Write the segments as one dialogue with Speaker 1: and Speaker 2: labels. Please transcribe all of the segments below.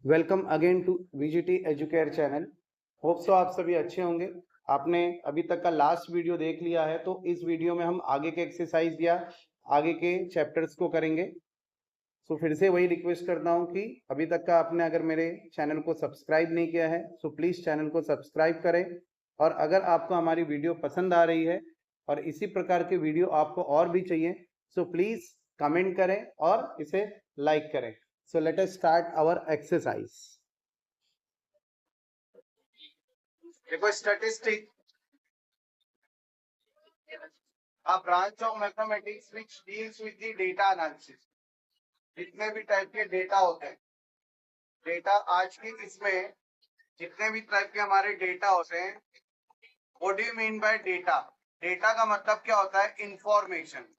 Speaker 1: Welcome again to VGT Educare channel. Hope so आप सभी अच्छे होंगे। आपने अभी तक का लास्ट वीडियो देख लिया है, तो इस वीडियो में हम आगे के एक्सरसाइज या आगे के चैप्टर्स को करेंगे। सो फिर से वही रिक्वेस्ट करता हूं कि अभी तक का आपने अगर मेरे चैनल को सब्सक्राइब नहीं किया है सो प्लीज़ चैनल को सब्सक्राइब करें। और अगर आपको हमारी वीडियो पसंद आ रही है और इसी प्रकार के वीडियो आपको और भी चाहिए सो प्लीज़ कमेंट करें और इसे लाइक करें। So let us start our exercise.
Speaker 2: देखो statistic a branch of mathematics which deals with the data analysis। जितने भी टाइप के डेटा होते हैं, डेटा आज की इसमें जितने भी टाइप के हमारे डेटा होते हैं, what do you mean by data? Data का मतलब क्या होता है? इंफॉर्मेशन।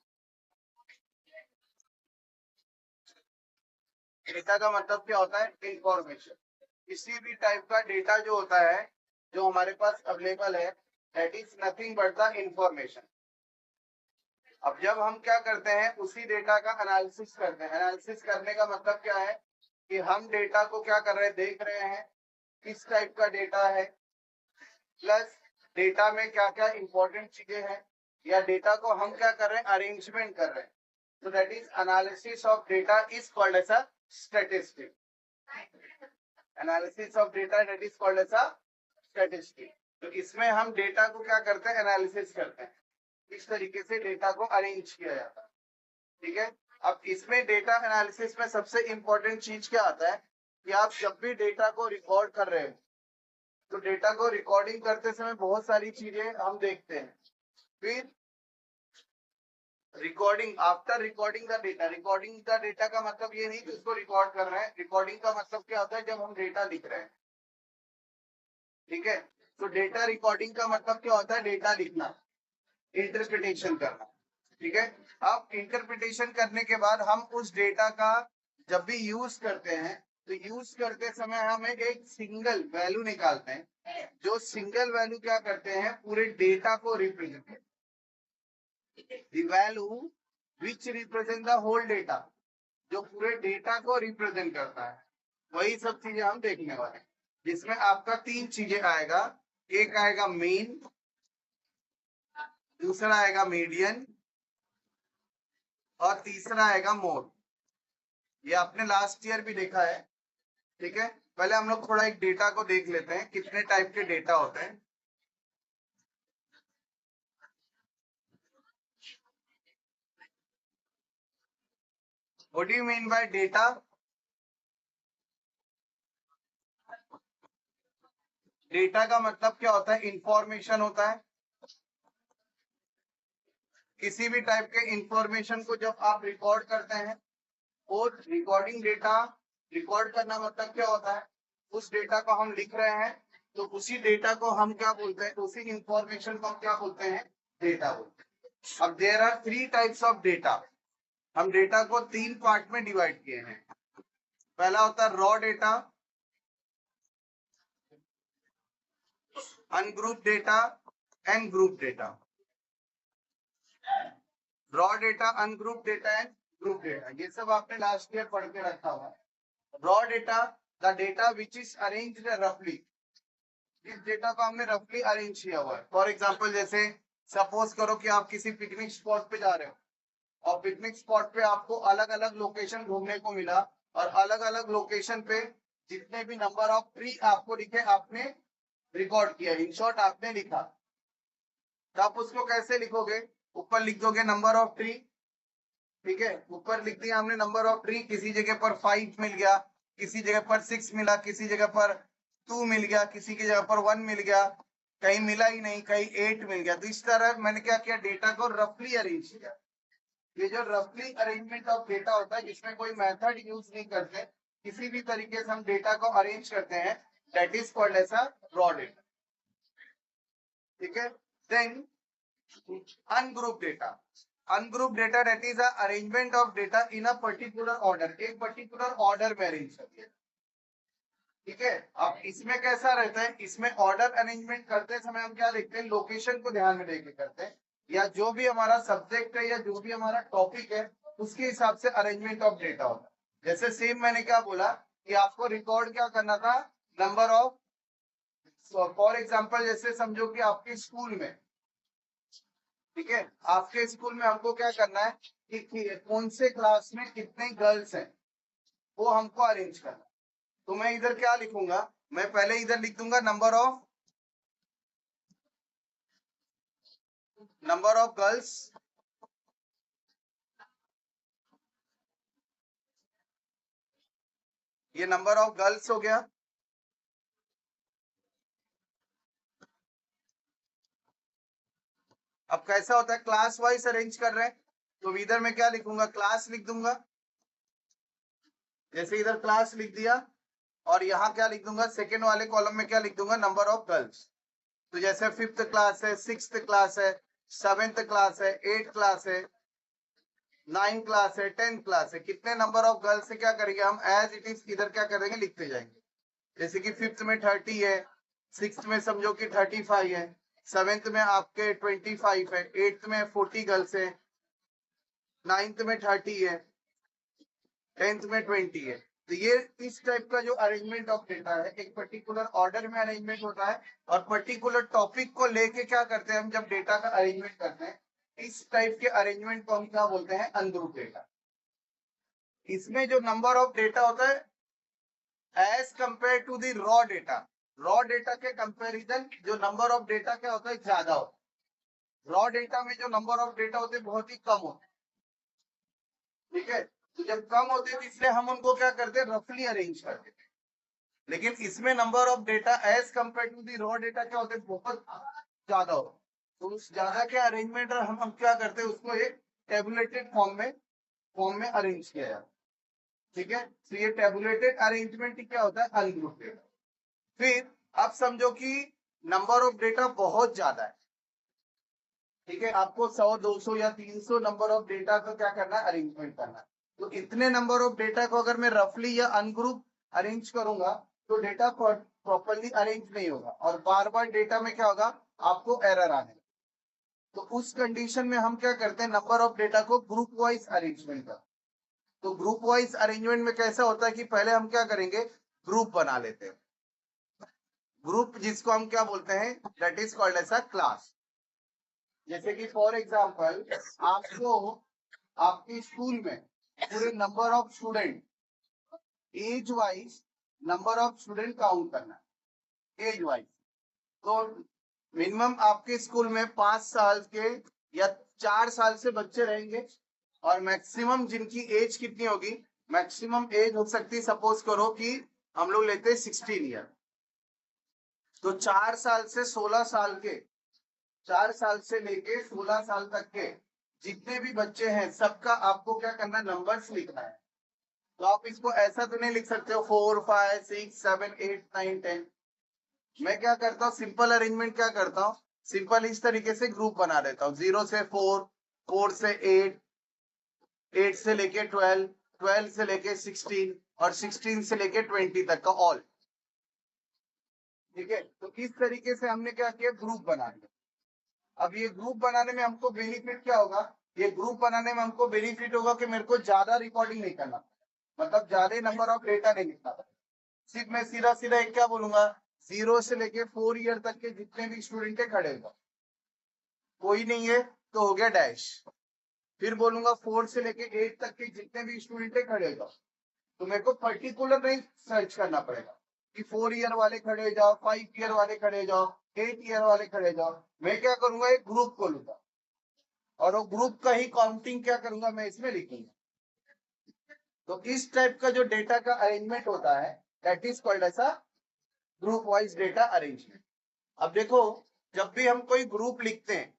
Speaker 2: डेटा का मतलब क्या होता है? इंफॉर्मेशन। किसी भी टाइप का डेटा जो होता है, जो हमारे पास अवेलेबल है, that is nothing but the information. अब जब हम क्या करते हैं, उसी डेटा का एनालिसिस करते हैं। एनालिसिस करने का मतलब क्या है कि हम डेटा को क्या कर रहे हैं, देख रहे हैं किस टाइप का डेटा है, प्लस डेटा में क्या क्या इंपॉर्टेंट चीजें हैं, या डेटा को हम क्या कर रहे हैं, अरेंजमेंट कर रहे हैं। So that is analysis of data is called as a statistic. Analysis of data that is called as a statistic. तो इसमें हम डेटा को क्या करते हैं, एनालिसिस करते हैं, इस तरीके से डेटा को अरेंज किया जाता है। ठीक है। अब इसमें डेटा एनालिसिस में सबसे इंपॉर्टेंट चीज क्या आता है कि आप जब भी डेटा को रिकॉर्ड कर रहे हो, तो डेटा को रिकॉर्डिंग करते समय बहुत सारी चीजें हम देखते हैं। फिर recording, after recording the data, recording the data का मतलब ये नहीं कि उसको रिकॉर्ड कर रहे हैं। रिकॉर्डिंग का मतलब क्या होता है, जब हम डेटा लिख रहे हैं। ठीक है। तो डेटा रिकॉर्डिंग का मतलब क्या होता है, डेटा लिखना, इंटरप्रिटेशन करना। ठीक है। अब इंटरप्रिटेशन करने के बाद हम उस डेटा का जब भी यूज करते हैं, तो यूज करते समय हम एक सिंगल वैल्यू निकालते हैं, जो सिंगल वैल्यू क्या करते हैं, पूरे डेटा को रिप्रेजेंट करते हैं। The value which represent the whole data, जो पूरे डेटा को रिप्रेजेंट करता है, वही सब चीजें हम देखने वाले हैं। जिसमें आपका तीन चीजें आएगा, एक आएगा मीन, दूसरा आएगा मीडियन और तीसरा आएगा मोड। ये आपने लास्ट ईयर भी देखा है। ठीक है। पहले हम लोग थोड़ा एक डेटा को देख लेते हैं, कितने टाइप के डेटा होते हैं। What do you mean by data? Data का मतलब क्या होता है, इंफॉर्मेशन होता है। किसी भी टाइप के इंफॉर्मेशन को जब आप रिकॉर्ड करते हैं, और रिकॉर्डिंग डेटा, रिकॉर्ड करना मतलब क्या होता है, उस डेटा को हम लिख रहे हैं, तो उसी डेटा को हम क्या बोलते हैं, उसी इंफॉर्मेशन को हम क्या बोलते हैं, डेटा बोलते हैं। अब there are three types of data. हम डेटा को तीन पार्ट में डिवाइड किए हैं। पहला होता है raw data, ungroup data and group data. Raw data, ungroup data and group data, ये सब आपने लास्ट ईयर पढ़ के रखा हुआ है। Raw data, the data which is arranged रफली, इस डेटा को हमने रफली अरेंज किया हुआ है। फॉर एग्जांपल, जैसे सपोज करो कि आप किसी पिकनिक स्पॉट पे जा रहे हो, और पिकनिक स्पॉट पे आपको अलग अलग लोकेशन घूमने को मिला, और अलग अलग लोकेशन पे जितने भी नंबर ऑफ ट्री आपको दिखे, आपने रिकॉर्ड किया, इन शॉर्ट आपने लिखा। तो आप उसको कैसे लिखोगे, ऊपर लिख दोगे नंबर ऑफ ट्री। ठीक है, ऊपर लिख दिया हमने नंबर ऑफ ट्री, किसी जगह पर 5 मिल गया, किसी जगह पर 6 मिला, किसी जगह पर 2 मिल गया, किसी की जगह पर 1 मिल गया, कहीं मिला ही नहीं, कहीं 8 मिल गया। तो इस तरह मैंने क्या किया, डेटा को रफली अरेंज किया। ये जो रफली अरेंजमेंट ऑफ डेटा होता है, जिसमें कोई मेथड यूज नहीं करते, किसी भी तरीके से हम डेटा को अरेंज करते हैं, that is called as a raw data. ठीक है। Then ungroup data, ungroup data that is a arrangement of data in a particular order, एक पर्टिकुलर ऑर्डर में अरेंज कर दिया। ठीक है। अब इसमें कैसा रहता है, इसमें ऑर्डर अरेंजमेंट करते समय हम क्या देखते हैं, लोकेशन को ध्यान में लेके करते हैं, या जो भी हमारा सब्जेक्ट है या जो भी हमारा टॉपिक है, उसके हिसाब से अरेंजमेंट ऑफ डेटा होता है। जैसे सेम मैंने क्या बोला कि आपको रिकॉर्ड क्या करना था, नंबर ऑफ, फॉर एग्जांपल जैसे समझो कि आपके स्कूल में, ठीक है, आपके स्कूल में हमको क्या करना है कि कौन से क्लास में कितने गर्ल्स हैं वो हमको अरेंज करना है। तो मैं इधर क्या लिखूंगा, मैं पहले इधर लिख दूंगा नंबर ऑफ गर्ल्स, ये नंबर ऑफ गर्ल्स हो गया। अब कैसा होता है, क्लास वाइज अरेंज कर रहे हैं, तो इधर मैं क्या लिखूंगा, क्लास लिख दूंगा, जैसे इधर क्लास लिख दिया, और यहाँ क्या लिख दूंगा, सेकेंड वाले कॉलम में क्या लिख दूंगा, नंबर ऑफ गर्ल्स। तो जैसे 5th क्लास है, 6th क्लास है, 7th क्लास है, 8th क्लास है, 9th क्लास है, 10th क्लास है, कितने नंबर ऑफ गर्ल्स से क्या करेंगे हम, एज इट इज इधर क्या करेंगे, लिखते जाएंगे। जैसे कि 5th में 30 है, 6th में समझो कि 35 है, 7th में आपके 25 है, 8th में 40 गर्ल्स है, 9th में 30 है, 10th में 20 है। तो ये इस टाइप का जो अरेंजमेंट ऑफ डेटा है, एक पर्टिकुलर ऑर्डर में अरेंजमेंट होता है, और पर्टिकुलर टॉपिक को लेके क्या करते हैं हम, जब डेटा का अरेंजमेंट करते हैं, इस टाइप के अरेंजमेंट को हम क्या बोलते हैं, अनग्रुप डेटा। इसमें जो नंबर ऑफ डेटा होता है as compare to the raw data के कंपैरिजन जो नंबर ऑफ डेटा क्या होता है, ज्यादा होता है। रॉ डेटा में जो नंबर ऑफ डेटा होते हैं बहुत ही कम होते हैं, ठीक है। तो जब कम होते हैं इसलिए हम उनको क्या करते हैं, रफली अरेंज करते हैं। लेकिन इसमें number of data as compare to the raw data क्या होते हैं, बहुत ज्यादा हो। तो उस ज्यादा के अरेंजमेंट हम क्या करते हैं, उसको एक टेबुलेटेड फॉर्म में अरेंज किया जाता है, ठीक है। तो ये टेबुलेटेड अरेंजमेंट क्या होता है, अनग्रुप डेटा। फिर अब समझो कि नंबर ऑफ डेटा बहुत ज्यादा है, ठीक है, आपको 100, 200 या 300 नंबर ऑफ डेटा को क्या करना है, अरेंजमेंट करना है। तो इतने नंबर ऑफ डेटा को अगर मैं रफली या अनग्रुप अरेंज करूंगा तो डेटा प्रॉपरली अरेंज नहीं होगा, और बार बार डेटा में क्या होगा, आपको एरर आने। तो उस कंडीशन में हम क्या करते हैं, नंबर ऑफ डेटा को ग्रुप वाइज अरेंजमेंट करते हैं। तो ग्रुप वाइज अरेंजमेंट में कैसा होता है कि पहले हम क्या करेंगे, ग्रुप बना लेते हैं, ग्रुप जिसको हम क्या बोलते हैं, that is called as a class. जैसे कि फॉर एग्जांपल आपको आपके स्कूल में पूरे number of student age wise number of student count करना है, एज वाइज। तो मिनिमम आपके स्कूल में 5 साल के या 4 साल से बच्चे रहेंगे, और मैक्सिमम जिनकी एज कितनी होगी, मैक्सिमम एज हो सकती है, सपोज करो कि हम लोग लेते हैं 16 ईयर। तो 4 साल से 16 साल के, 4 साल से लेके 16 साल तक के जितने भी बच्चे हैं सबका आपको क्या करना है, नंबर्स लिखना है। तो आप इसको ऐसा तो नहीं लिख सकते हो 4, 5, 6, 7, 8, 9, 10। मैं क्या करता हूँ, सिंपल अरेंजमेंट क्या करता हूँ, सिंपल इस तरीके से ग्रुप बना देता हूँ, 0 से 4, 4 से 8, 8 से लेके 12, 12 से लेके 16, और 16 से लेके 20 तक का ऑल, ठीक है। तो इस तरीके से हमने क्या किया, ग्रुप बना दिया। अब ये ग्रुप बनाने में हमको बेनिफिट क्या होगा, ये ग्रुप बनाने में हमको बेनिफिट होगा कि मेरे को ज्यादा रिकॉर्डिंग नहीं करना, मतलब ज्यादा नंबर ऑफ डेटा नहीं लिखना, सिर्फ मैं सीधा सीधा एक क्या बोलूंगा, 0 से लेके 4 ईयर तक के जितने भी स्टूडेंट है खड़े होगा, कोई नहीं है तो हो गया डैश। फिर बोलूंगा 4 से लेके 8 तक के जितने भी स्टूडेंट है खड़े होगा, तो मेरे को पर्टिकुलर नहीं सर्च करना पड़ेगा कि 4 ईयर वाले खड़े हो जाओ, 5 ईयर वाले खड़े हो जाओ, 8 ईयर वाले खड़े हो जाओ। मैं क्या करूंगा, एक ग्रुप खोलूंगा, और वो ग्रुप का ही काउंटिंग क्या करूंगा, मैं इसमें लिखूंगा। तो इस टाइप का जो डेटा का अरेंजमेंट होता है, that is called as a group wise data arrangement. अब देखो, जब भी हम कोई ग्रुप लिखते हैं,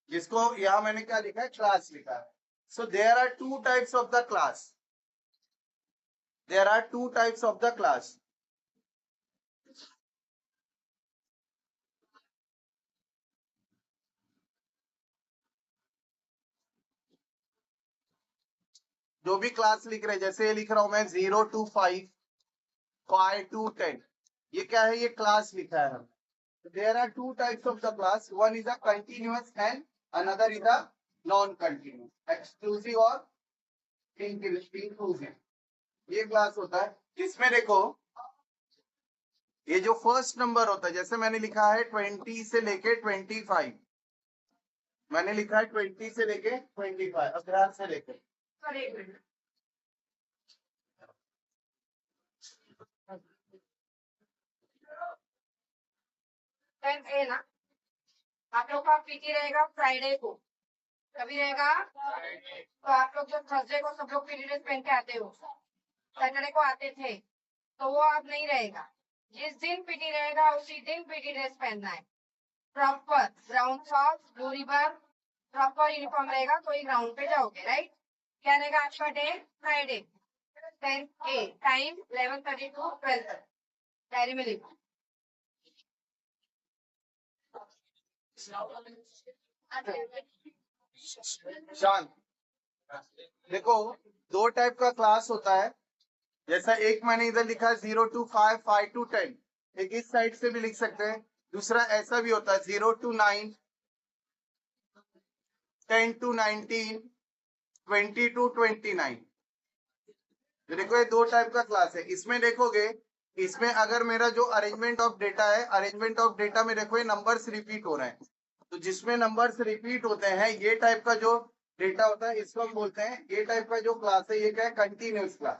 Speaker 2: जिसको यहां मैंने क्या लिखा है, क्लास लिखा है। So there are two types of the class, there are two types of the class. जो भी क्लास लिख रहे हैं, जैसे ये लिख रहा हूं मैं 0 to 5, 5 to 10, ये क्या है, ये क्लास लिखा है हम। There are two types of the class. One is a continuous and another is a non-continuous, exclusive और inclusive। ये क्लास होता है। इसमें देखो ये जो फर्स्ट नंबर होता है, जैसे मैंने लिखा है 20 से लेके 25, मैंने लिखा है 20 से लेके 25, अब ध्यान से लेके
Speaker 3: एक मिनट 10A ना, आप लोग का पीटी रहेगा फ्राइडे को, कभी रहेगा? तो आप लोग जब थर्सडे को सब लोग पीटी ड्रेस पहन के आते हो, सैटरडे को आते थे, तो वो अब नहीं रहेगा। जिस दिन पीटी रहेगा उसी दिन पीटी ड्रेस पहनना है, proper brown socks, blue ribbon, proper uniform रहेगा, तो ग्राउंड पे जाओगे, राइट? क्या रहेगा आपका day? Friday 10A, time 11:30 to 12:30, diary में लिखो।
Speaker 2: शांत। देखो दो टाइप का क्लास होता है, जैसा एक मैंने इधर लिखा है 0 to 5, 5 to 10, एक इस साइड से भी लिख सकते हैं। दूसरा ऐसा भी होता है 0 to 9, 10 to 19, 20 to 29। तो देखो ये दो टाइप का क्लास है। इसमें देखोगे, इसमें अगर मेरा जो अरेंजमेंट ऑफ डेटा है, अरेंजमेंट ऑफ डेटा में देखो ये नंबर्स रिपीट हो रहे हैं, तो जिसमें नंबर्स रिपीट होते हैं ये टाइप का जो डेटा होता है इसको हम बोलते हैं, ये टाइप का जो क्लास है ये क्या है? Continuous class.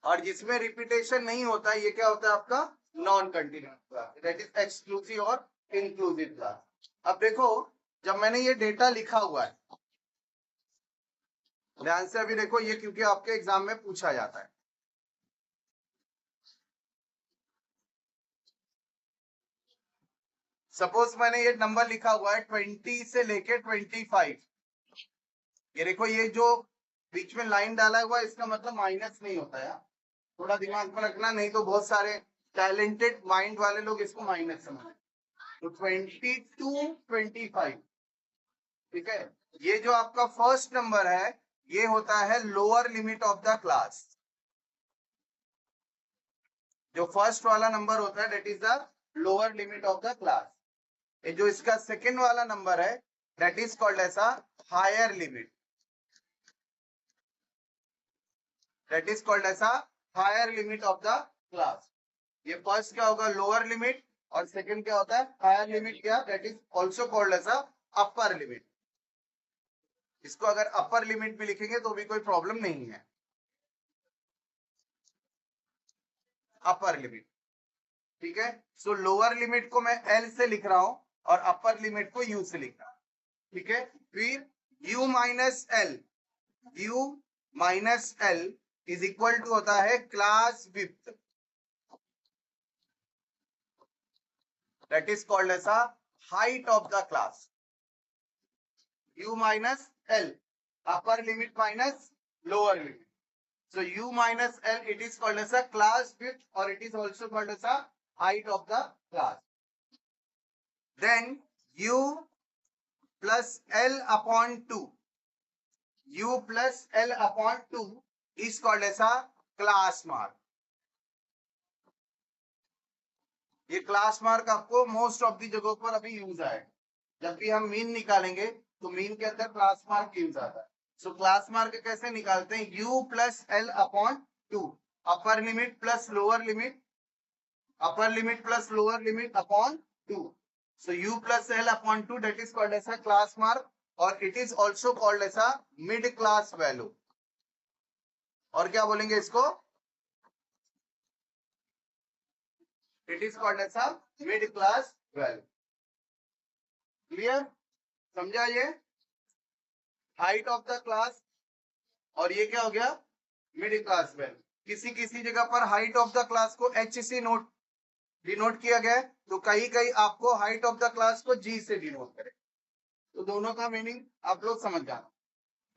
Speaker 2: और जिसमें रिपीटेशन नहीं होता है ये क्या होता है आपका? Non continuous class, that is exclusive और इंक्लूसिव क्लास। अब देखो जब मैंने ये डेटा लिखा हुआ है, ध्यान से अभी देखो ये, क्योंकि आपके एग्जाम में पूछा जाता है। सपोज मैंने ये नंबर लिखा हुआ है 20 से लेके 25, ये देखो ये जो बीच में लाइन डाला हुआ है इसका मतलब माइनस नहीं होता है, थोड़ा दिमाग में रखना, नहीं तो बहुत सारे टैलेंटेड माइंड वाले लोग इसको माइनस समझते। तो 20 to 25, ठीक है, ये जो आपका फर्स्ट नंबर है ये होता है lower limit of the class. जो फर्स्ट वाला नंबर होता है that is the lower limit of the class. ये जो इसका सेकेंड वाला नंबर है that is called as a higher limit, that is called as a higher limit of the class. ये फर्स्ट क्या होगा? लोअर लिमिट, और सेकंड क्या होता है? Higher limit. क्या? That is also called as a upper limit. इसको अगर अपर लिमिट भी लिखेंगे तो भी कोई प्रॉब्लम नहीं है। अपर लिमिट, ठीक है। सो लोअर लिमिट को मैं एल से लिख रहा हूं और अपर लिमिट को यू से लिख रहा हूं, ठीक है। फिर u minus L, u minus L is equal to होता है class width, that is called as a height of the class. u minus L, upper limit minus lower limit, so u minus l, it is called as a class width or it is also called as a height of the class. Then u plus l upon 2, u plus l upon 2 is called as a class mark. ये class mark आपको most of the जगहों पर अभी use आएगा। जब भी हम mean निकालेंगे तो मीन के अंदर क्लास मार्क यूज आता है। सो क्लास मार्क कैसे निकालते हैं? u plus L upon 2, upper limit plus lower limit, upper limit plus lower limit upon 2, so u plus l upon 2 that is called as a class mark, और it is also called as a mid class value। और क्या बोलेंगे इसको? it is called as a mid class value। Clear? समझा ये? Height of the class, और ये क्या हो गया? Mid class value. किसी किसी जगह पर हाइट ऑफ द क्लास को h से नोट डिनोट किया गया है, तो कहीं कहीं आपको हाइट ऑफ द क्लास को g से डिनोट करें, तो दोनों का मीनिंग आप लोग समझ जाना।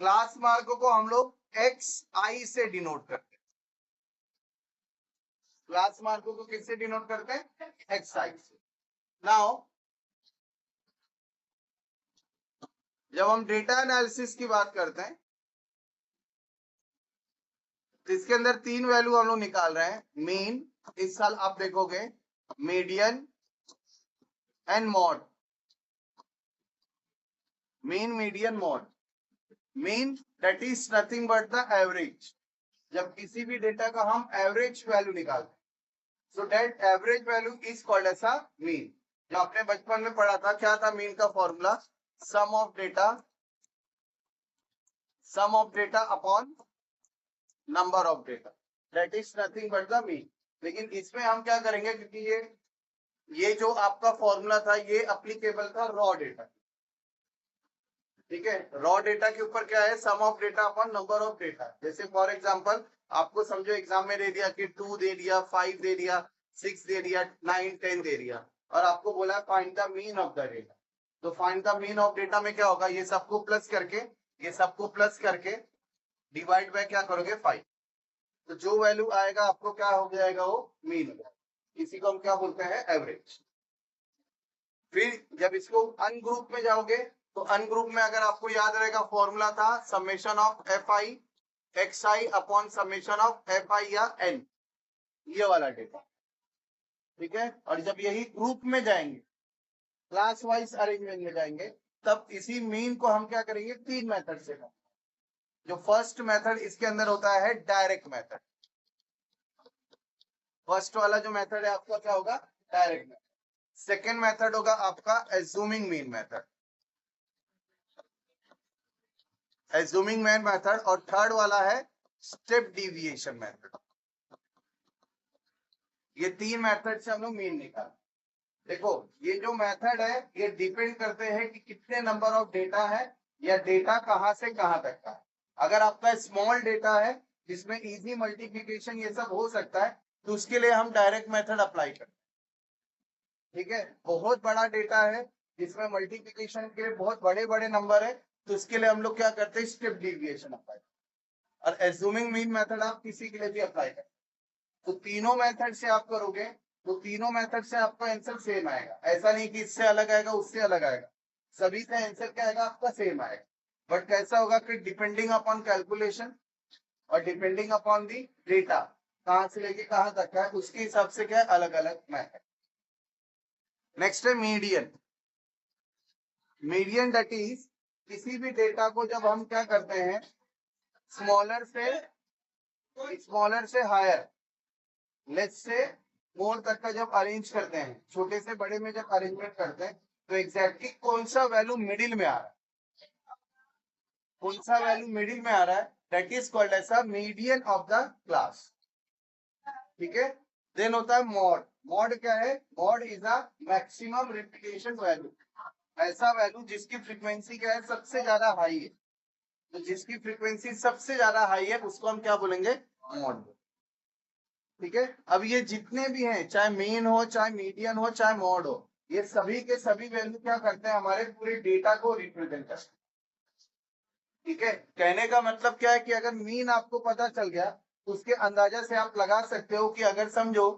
Speaker 2: क्लास मार्क को हम लोग xi से डिनोट करते हैं, क्लास मार्क को किससे डिनोट करते हैं? xi से। नाउ जब हम डेटा एनालिसिस की बात करते हैं तो इसके अंदर तीन वैल्यू हम लोग निकाल रहे हैं। मीन, इस साल आप देखोगे, median and mod. Mean, median, mod. Mean that is nothing but the average, जब किसी भी डेटा का हम एवरेज वैल्यू निकालते हैं, so that average value is called as a mean. जो आपने बचपन में पढ़ा था, क्या था मीन का formula? Sum of data upon number of data, that is nothing but the mean. लेकिन इसमें हम क्या करेंगे, क्योंकि ये जो आपका फॉर्मूला था ये अप्लीकेबल था रॉ डेटा, ठीक है। रॉ डेटा के ऊपर क्या है? Sum of data upon number of data. जैसे फॉर एग्जांपल आपको समझो एग्जाम में दे दिया कि 2 दे दिया, 5 दे दिया, 6 दे दिया, 9 10 दे दिया, और आपको बोला find the mean of the data. तो find the mean of data में क्या होगा? ये सबको प्लस करके डिवाइड बाय क्या करोगे? 5। तो जो वैल्यू आएगा आपको क्या हो जाएगा? वो मीन हो जाएगा। इसी को हम क्या बोलते हैं? एवरेज। फिर जब इसको अनग्रुप में जाओगे तो अनग्रुप में अगर आपको याद रहेगा फॉर्मूला था summation of F I x I upon summation of F I या एन, ये वाला डेटा, ठीक है। और जब यही ग्रुप में जाएंगे, क्लास वाइज अरेंजमेंट में जाएंगे, तब इसी मीन को हम क्या करेंगे? 3 मेथड से। जो फर्स्ट मेथड इसके अंदर होता है डायरेक्ट मेथड। फर्स्ट वाला जो मेथड है आपका क्या होगा? Direct method. सेकेंड मेथड होगा आपका assuming mean method, assuming mean method. और थर्ड वाला है स्टेप डिविएशन मेथड। ये 3 मेथड से हम लोग मीन निकाल। देखो ये जो मेथड है ये डिपेंड करते हैं कि कितने नंबर ऑफ डेटा है या डेटा कहां से कहां तक का है। अगर आपका स्मॉल डेटा है जिसमें इजी मल्टीप्लिकेशन ये सब हो सकता है, तो उसके लिए हम डायरेक्ट मेथड अप्लाई करते हैं, ठीक है। बहुत बड़ा डेटा है जिसमें मल्टीप्लिकेशन के बहुत बड़े बड़े नंबर है, तो उसके लिए हम लोग क्या करते हैं? Step deviation apply. और एज्यूमिंग मीन मेथड आप किसी के लिए भी अप्लाई करें। तो तीनों मेथड से आप करोगे तो तीनों मेथड से आपका आंसर सेम आएगा। ऐसा नहीं कि इससे अलग आएगा उससे अलग आएगा, सभी का आंसर क्या आएगा? आपका सेम आएगा। बट कैसा होगा कि डिपेंडिंग अपॉन कैलकुलेशन और डिपेंडिंग अपॉन दी डेटा कहां से लेके कहां तक है, उसके हिसाब से क्या है? अलग अलग मेथड। नेक्स्ट है मीडियन। मीडियन दैट इज किसी भी डेटा को जब हम क्या करते हैं स्मॉलर से हायर, लेस से मोर तक का जब अरेंज करते हैं, छोटे से बड़े में जब अरेंजमेंट करते हैं, तो एग्जैक्टली कौन सा वैल्यू मिडिल में आ रहा है, कौन सा वैल्यू मिडिल में आ रहा है, that is called as a median of the class, ठीक है। देन होता है मॉड। मॉड क्या है? Mode is a maximum repetition value, ऐसा वैल्यू जिसकी फ्रीक्वेंसी क्या है? सबसे ज्यादा हाई है। तो जिसकी फ्रीक्वेंसी सबसे ज्यादा हाई है उसको हम क्या बोलेंगे? मॉड, ठीक है। अब ये जितने भी हैं, चाहे मीन हो, चाहे मीडियन हो, चाहे मॉड हो, ये सभी के सभी वैल्यू क्या करते हैं? हमारे पूरे डेटा को रिप्रेजेंट करते हैं, ठीक है। कहने का मतलब क्या है कि अगर मीन आपको पता चल गया, उसके अंदाजा से आप लगा सकते हो कि अगर समझो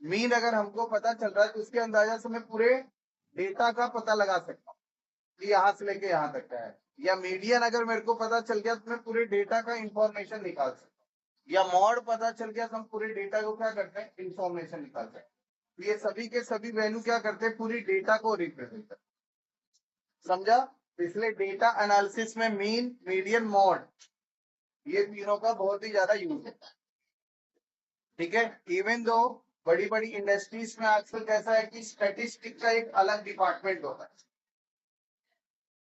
Speaker 2: मीन अगर हमको पता चल रहा है तो उसके अंदाजा से मैं पूरे डेटा का पता लगा सकता हूँ कि यहाँ से लेके यहाँ तक का है। या मीडियन अगर मेरे को पता चल गया तो मैं पूरे डेटा का इंफॉर्मेशन निकाल सकता हूँ। या मॉड पता चल गया तो हम पूरे डेटा को क्या करते हैं? इंफॉर्मेशन निकाल सकते हैं। ये सभी के सभी वैल्यू क्या करते हैं? पूरी डेटा को रिप्रेजेंट करते हैं, समझा। इसलिए डेटा एनालिसिस में मीन, मीडियन, मॉड, ये तीनों का बहुत ही ज्यादा यूज है, ठीक है। इवन दो बड़ी बड़ी इंडस्ट्रीज में आजकल कैसा है कि स्टैटिस्टिक्स का एक अलग डिपार्टमेंट होता है,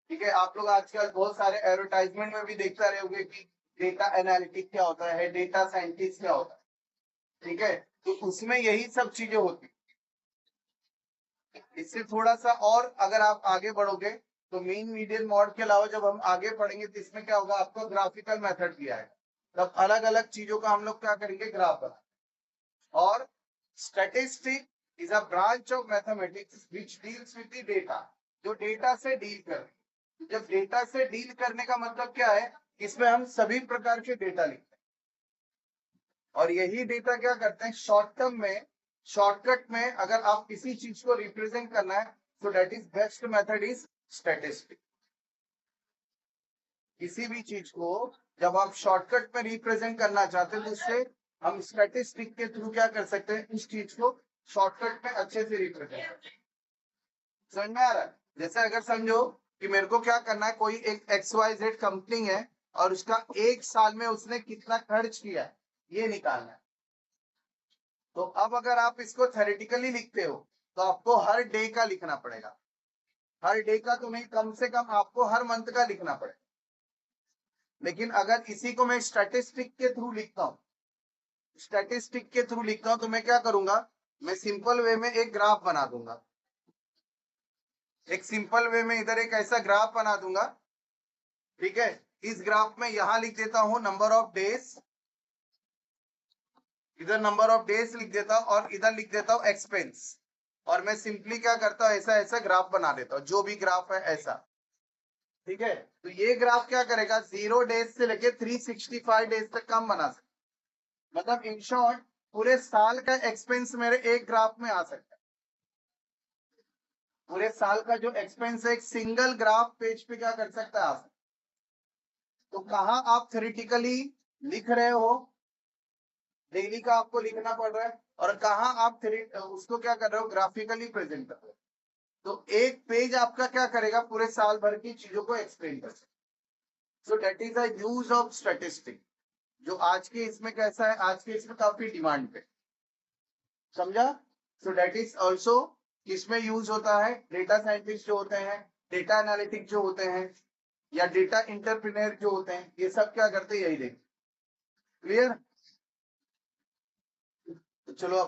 Speaker 2: ठीक है। आप लोग आजकल बहुत सारे एडवर्टाइजमेंट में भी देखते रहे होंगे कि डेटा एनालिटिक क्या होता है, डेटा साइंटिस्ट क्या होता है, ठीक है। तो उसमें यही सब चीजें होती है। इससे थोड़ा सा और अगर आप आगे बढ़ोगे तो मीन, मीडियन, मॉड के अलावा जब हम आगे पढ़ेंगे तो इसमें क्या होगा? आपको ग्राफिकल मेथड दिया है, तब अलग अलग चीजों का हम लोग क्या करेंगे? ग्राफ बना। और statistic is a branch of mathematics which deals with the data, जो डेटा से डील करते। जब डेटा से डील करने का मतलब क्या है? इसमें हम सभी प्रकार के डेटा लिखते हैं, और यही डेटा क्या करते हैं? शॉर्ट टर्म में, शॉर्टकट में अगर आप किसी चीज को रिप्रेजेंट करना है तो that is best method is statistic. किसी भी चीज को जब आप शॉर्टकट में रिप्रेजेंट करना चाहते हैं तो उससे हम स्टैटिस्टिक के थ्रू क्या कर सकते हैं? उस चीज को शॉर्टकट में अच्छे से रिप्रेजेंट कर सकते हैं। समझ में आ रहा है? जैसे अगर समझो कि मेरे को क्या करना है, कोई एक XYZ कंपनी है और उसका 1 साल में उसने कितना खर्च किया है, ये निकालना है। तो अब अगर आप इसको थ्योरेटिकली लिखते हो तो आपको हर डे का लिखना पड़ेगा, हर डे का तो नहीं, कम से कम आपको हर मंथ का लिखना पड़ेगा। लेकिन अगर इसी को मैं स्टैटिस्टिक के थ्रू लिखता हूँ, स्टैटिस्टिक के थ्रू लिखता हूं तो मैं क्या करूंगा, मैं सिंपल वे में एक ग्राफ बना दूंगा, एक सिंपल वे में इधर एक ऐसा ग्राफ बना दूंगा, ठीक है। इस ग्राफ में यहां लिख देता हूं नंबर ऑफ डेज, इधर नंबर ऑफ डेज लिख देता हूं और इधर लिख देता हूं एक्सपेंस, और मैं सिंपली क्या करता हूं, ऐसा ऐसा ग्राफ बना देता हूं, जो भी ग्राफ है ऐसा, ठीक है। तो ये ग्राफ क्या करेगा, 0 डेज से लेके 365 डेज तक का हम बना सकते, मतलब इन शॉर्ट पूरे साल का एक्सपेंस मेरे एक ग्राफ में आ सकता है। पूरे साल का जो एक्सपेंस है एक सिंगल ग्राफ पेज पे क्या कर सकता है, आ सकता है। तो कहाँ आप थ्योरेटिकली लिख रहे हो, डेली का आपको लिखना पड़ रहा है, और कहाँ आप उसको क्या कर रहे हो, ग्राफिकली प्रेजेंट कर रहे हो। तो एक पेज आपका क्या करेगा, पूरे साल भर की चीजों को एक्सप्लेन कर सकते। So that is the use of statistic, जो आज के इसमें कैसा है, आज के इसमें काफी डिमांड पे, समझा। सो दैट इज ऑल्सो किसमें यूज होता है, डेटा साइंटिस्ट जो होते हैं, डेटा एनालिटिक जो होते हैं, या डेटा इंटरप्रेन्योर जो होते हैं, ये सब क्या करते हैं, यही देखते। क्लियर। चलो